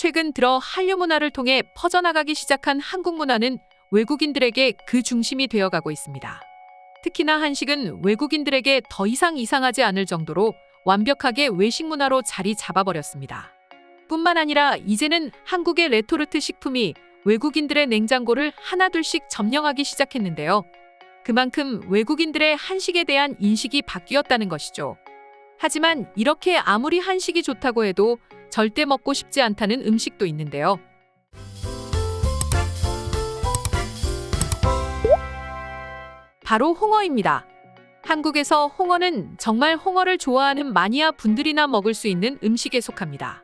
최근 들어 한류 문화를 통해 퍼져나가기 시작한 한국 문화는 외국인들에게 그 중심이 되어가고 있습니다. 특히나 한식은 외국인들에게 더 이상 이상하지 않을 정도로 완벽하게 외식 문화로 자리 잡아버렸습니다. 뿐만 아니라 이제는 한국의 레토르트 식품이 외국인들의 냉장고를 하나둘씩 점령하기 시작했는데요. 그만큼 외국인들의 한식에 대한 인식이 바뀌었다는 것이죠. 하지만 이렇게 아무리 한식이 좋다고 해도 절대 먹고 싶지 않다는 음식도 있는데요. 바로 홍어입니다. 한국에서 홍어는 정말 홍어를 좋아하는 마니아 분들이나 먹을 수 있는 음식에 속합니다.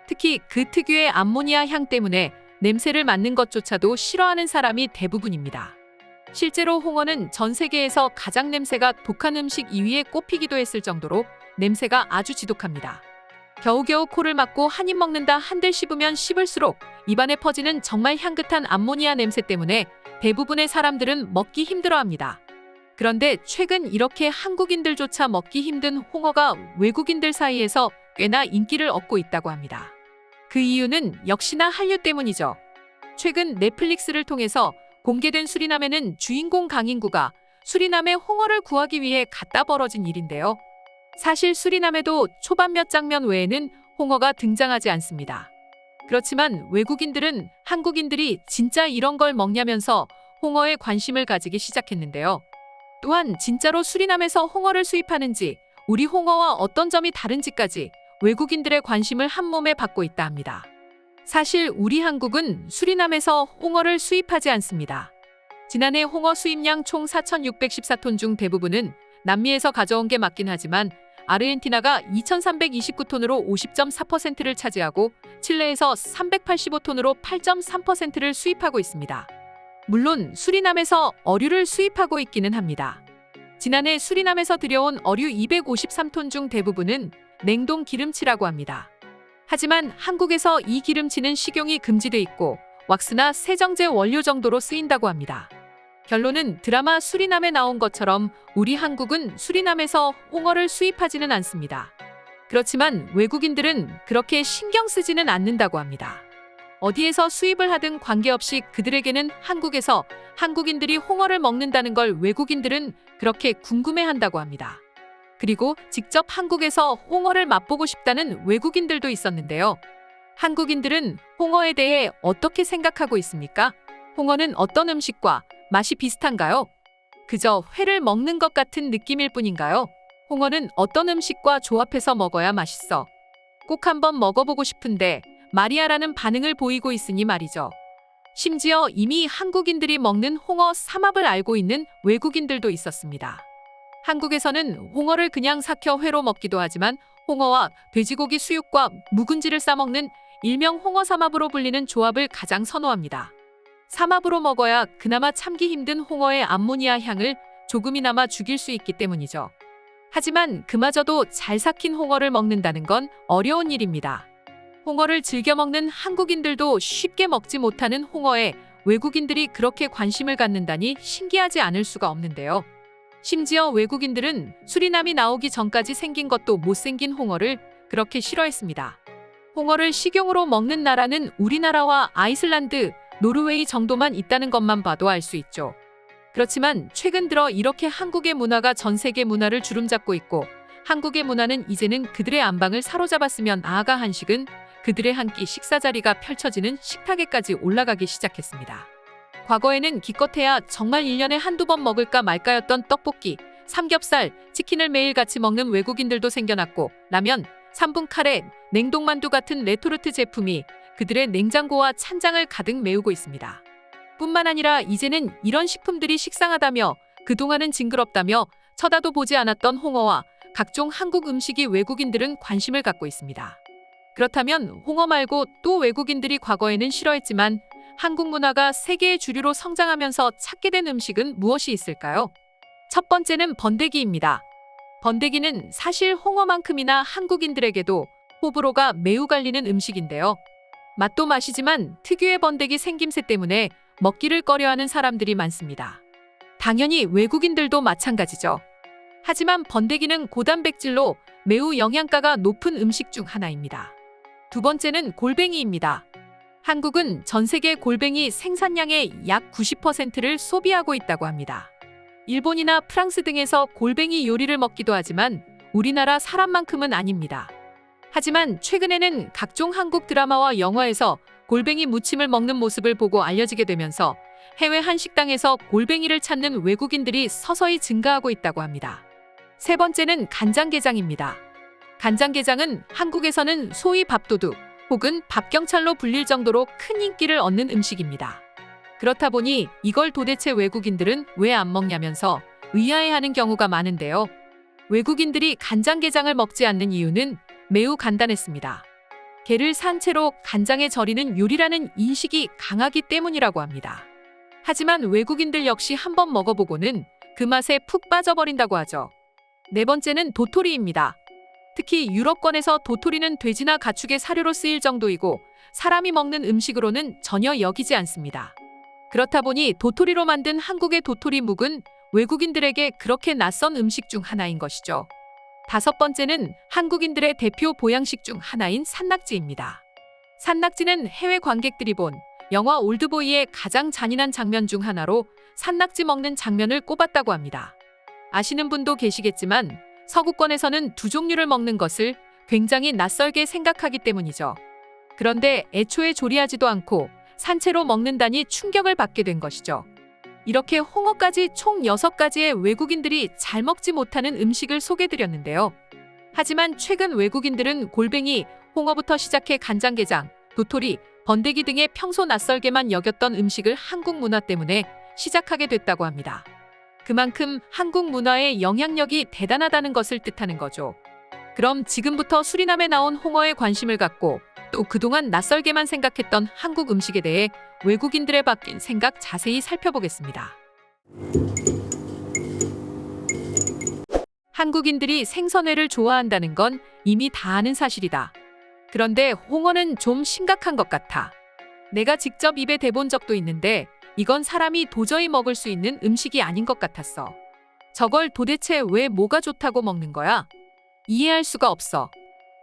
특히 그 특유의 암모니아 향 때문에 냄새를 맡는 것조차도 싫어하는 사람이 대부분입니다. 실제로 홍어는 전 세계에서 가장 냄새가 독한 음식 2위에 꼽히기도 했을 정도로 냄새가 아주 지독합니다. 겨우겨우 코를 막고 한 입 먹는다 한들 씹으면 씹을수록 입안에 퍼지는 정말 향긋한 암모니아 냄새 때문에 대부분의 사람들은 먹기 힘들어합니다. 그런데 최근 이렇게 한국인들조차 먹기 힘든 홍어가 외국인들 사이에서 꽤나 인기를 얻고 있다고 합니다. 그 이유는 역시나 한류 때문이죠. 최근 넷플릭스를 통해서 공개된 수리남에는 주인공 강인구가 수리남의 홍어를 구하기 위해 갖다 벌어진 일인데요. 사실 수리남에도 초반 몇 장면 외에는 홍어가 등장하지 않습니다. 그렇지만 외국인들은 한국인들이 진짜 이런 걸 먹냐면서 홍어에 관심을 가지기 시작했는데요. 또한 진짜로 수리남에서 홍어를 수입하는지, 우리 홍어와 어떤 점이 다른지까지 외국인들의 관심을 한몸에 받고 있다 합니다. 사실 우리 한국은 수리남에서 홍어를 수입하지 않습니다. 지난해 홍어 수입량 총 4,614톤 중 대부분은 남미에서 가져온 게 맞긴 하지만 아르헨티나가 2,329톤으로 50.4%를 차지하고 칠레에서 385톤으로 8.3%를 수입하고 있습니다. 물론 수리남에서 어류를 수입하고 있기는 합니다. 지난해 수리남에서 들여온 어류 253톤 중 대부분은 냉동 기름치라고 합니다. 하지만 한국에서 이 기름치는 식용이 금지돼 있고 왁스나 세정제 원료 정도로 쓰인다고 합니다. 결론은 드라마 수리남에 나온 것처럼 우리 한국은 수리남에서 홍어를 수입하지는 않습니다. 그렇지만 외국인들은 그렇게 신경 쓰지는 않는다고 합니다. 어디에서 수입을 하든 관계없이 그들에게는 한국에서 한국인들이 홍어를 먹는다는 걸 외국인들은 그렇게 궁금해한다고 합니다. 그리고 직접 한국에서 홍어를 맛보고 싶다는 외국인들도 있었는데요. 한국인들은 홍어에 대해 어떻게 생각하고 있습니까? 홍어는 어떤 음식과 맛이 비슷한가요? 그저 회를 먹는 것 같은 느낌일 뿐인가요? 홍어는 어떤 음식과 조합해서 먹어야 맛있어? 꼭 한번 먹어보고 싶은데 마리아라는 반응을 보이고 있으니 말이죠. 심지어 이미 한국인들이 먹는 홍어 삼합을 알고 있는 외국인들도 있었습니다. 한국에서는 홍어를 그냥 삭혀 회로 먹기도 하지만 홍어와 돼지고기 수육과 묵은지를 싸먹는 일명 홍어 삼합으로 불리는 조합을 가장 선호합니다. 삼합으로 먹어야 그나마 참기 힘든 홍어의 암모니아 향을 조금이나마 죽일 수 있기 때문이죠. 하지만 그마저도 잘 삭힌 홍어를 먹는다는 건 어려운 일입니다. 홍어를 즐겨 먹는 한국인들도 쉽게 먹지 못하는 홍어에 외국인들이 그렇게 관심을 갖는다니 신기하지 않을 수가 없는데요. 심지어 외국인들은 수리남이 나오기 전까지 생긴 것도 못생긴 홍어를 그렇게 싫어했습니다. 홍어를 식용으로 먹는 나라는 우리나라와 아이슬란드, 노르웨이 정도만 있다는 것만 봐도 알 수 있죠. 그렇지만 최근 들어 이렇게 한국의 문화가 전 세계 문화를 주름잡고 있고 한국의 문화는 이제는 그들의 안방을 사로잡았으면 나아가 한식은 그들의 한 끼 식사 자리가 펼쳐지는 식탁에까지 올라가기 시작했습니다. 과거에는 기껏해야 정말 1년에 한두 번 먹을까 말까였던 떡볶이, 삼겹살, 치킨을 매일 같이 먹는 외국인들도 생겨났고 라면, 3분 카레, 냉동만두 같은 레토르트 제품이 그들의 냉장고와 찬장을 가득 메우고 있습니다. 뿐만 아니라 이제는 이런 식품들이 식상하다며 그동안은 징그럽다며 쳐다도 보지 않았던 홍어와 각종 한국 음식이 외국인들은 관심을 갖고 있습니다. 그렇다면 홍어 말고 또 외국인들이 과거에는 싫어했지만 한국 문화가 세계의 주류로 성장하면서 찾게 된 음식은 무엇이 있을까요? 첫 번째는 번데기입니다. 번데기는 사실 홍어만큼이나 한국인들에게도 호불호가 매우 갈리는 음식인데요. 맛도 맛이지만 특유의 번데기 생김새 때문에 먹기를 꺼려하는 사람들이 많습니다. 당연히 외국인들도 마찬가지죠. 하지만 번데기는 고단백질로 매우 영양가가 높은 음식 중 하나입니다. 두 번째는 골뱅이입니다. 한국은 전 세계 골뱅이 생산량의 약 90%를 소비하고 있다고 합니다. 일본이나 프랑스 등에서 골뱅이 요리를 먹기도 하지만 우리나라 사람만큼은 아닙니다. 하지만 최근에는 각종 한국 드라마와 영화에서 골뱅이 무침을 먹는 모습을 보고 알려지게 되면서 해외 한식당에서 골뱅이를 찾는 외국인들이 서서히 증가하고 있다고 합니다. 세 번째는 간장게장입니다. 간장게장은 한국에서는 소위 밥도둑 혹은 밥경찰로 불릴 정도로 큰 인기를 얻는 음식입니다. 그렇다 보니 이걸 도대체 외국인들은 왜 안 먹냐면서 의아해하는 경우가 많은데요. 외국인들이 간장게장을 먹지 않는 이유는 매우 간단했습니다. 게를 산 채로 간장에 절이는 요리라는 인식이 강하기 때문이라고 합니다. 하지만 외국인들 역시 한번 먹어보고는 그 맛에 푹 빠져버린다고 하죠. 네 번째는 도토리입니다. 특히 유럽권에서 도토리는 돼지나 가축의 사료로 쓰일 정도이고 사람이 먹는 음식으로는 전혀 여기지 않습니다. 그렇다 보니 도토리로 만든 한국의 도토리묵은 외국인들에게 그렇게 낯선 음식 중 하나인 것이죠. 다섯 번째는 한국인들의 대표 보양식 중 하나인 산낙지입니다. 산낙지는 해외 관객들이 본 영화 올드보이의 가장 잔인한 장면 중 하나로 산낙지 먹는 장면을 꼽았다고 합니다. 아시는 분도 계시겠지만 서구권에서는 두 종류를 먹는 것을 굉장히 낯설게 생각하기 때문이죠. 그런데 애초에 조리하지도 않고 산채로 먹는다니 충격을 받게 된 것이죠. 이렇게 홍어까지 총 6가지의 외국인들이 잘 먹지 못하는 음식을 소개드렸는데요. 하지만 최근 외국인들은 골뱅이, 홍어부터 시작해 간장게장, 도토리, 번데기 등의 평소 낯설게만 여겼던 음식을 한국 문화 때문에 시작하게 됐다고 합니다. 그만큼 한국 문화의 영향력이 대단하다는 것을 뜻하는 거죠. 그럼 지금부터 수리남에 나온 홍어에 관심을 갖고 또 그동안 낯설게만 생각했던 한국 음식에 대해 외국인들의 바뀐 생각 자세히 살펴보겠습니다. 한국인들이 생선회를 좋아한다는 건 이미 다 아는 사실이다. 그런데 홍어는 좀 심각한 것 같아. 내가 직접 입에 대본 적도 있는데 이건 사람이 도저히 먹을 수 있는 음식이 아닌 것 같았어. 저걸 도대체 왜 뭐가 좋다고 먹는 거야? 이해할 수가 없어.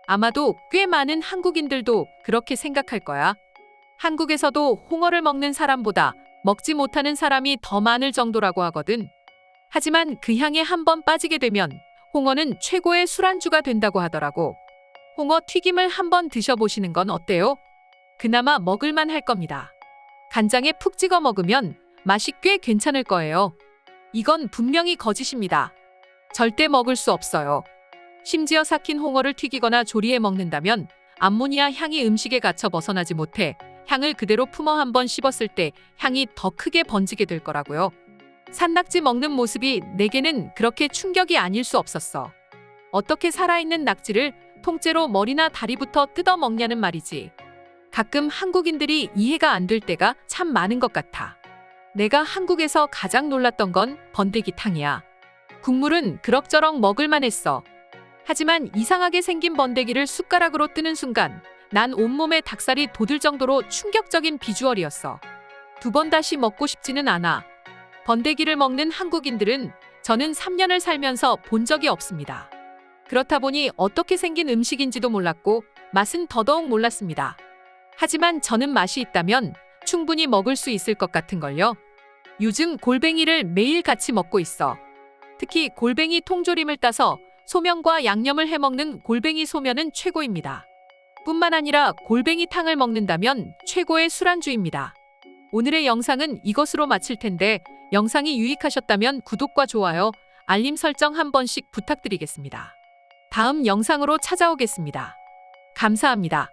아마도 꽤 많은 한국인들도 그렇게 생각할 거야. 한국에서도 홍어를 먹는 사람보다 먹지 못하는 사람이 더 많을 정도라고 하거든. 하지만 그 향에 한번 빠지게 되면 홍어는 최고의 술안주가 된다고 하더라고. 홍어 튀김을 한번 드셔보시는 건 어때요? 그나마 먹을만 할 겁니다. 간장에 푹 찍어 먹으면 맛이 꽤 괜찮을 거예요. 이건 분명히 거짓입니다. 절대 먹을 수 없어요. 심지어 삭힌 홍어를 튀기거나 조리해 먹는다면 암모니아 향이 음식에 갇혀 벗어나지 못해 향을 그대로 품어 한번 씹었을 때 향이 더 크게 번지게 될 거라고요. 산낙지 먹는 모습이 내게는 그렇게 충격이 아닐 수 없었어. 어떻게 살아있는 낙지를 통째로 머리나 다리부터 뜯어 먹냐는 말이지. 가끔 한국인들이 이해가 안 될 때가 참 많은 것 같아. 내가 한국에서 가장 놀랐던 건 번데기탕이야. 국물은 그럭저럭 먹을만 했어. 하지만 이상하게 생긴 번데기를 숟가락으로 뜨는 순간 난 온몸에 닭살이 돋을 정도로 충격적인 비주얼이었어. 두 번 다시 먹고 싶지는 않아. 번데기를 먹는 한국인들은 저는 3년을 살면서 본 적이 없습니다. 그렇다 보니 어떻게 생긴 음식인지도 몰랐고 맛은 더더욱 몰랐습니다. 하지만 저는 맛이 있다면 충분히 먹을 수 있을 것 같은걸요. 요즘 골뱅이를 매일 같이 먹고 있어. 특히 골뱅이 통조림을 따서 소면과 양념을 해먹는 골뱅이 소면은 최고입니다. 뿐만 아니라 골뱅이탕을 먹는다면 최고의 술안주입니다. 오늘의 영상은 이것으로 마칠 텐데 영상이 유익하셨다면 구독과 좋아요, 알림 설정 한 번씩 부탁드리겠습니다. 다음 영상으로 찾아오겠습니다. 감사합니다.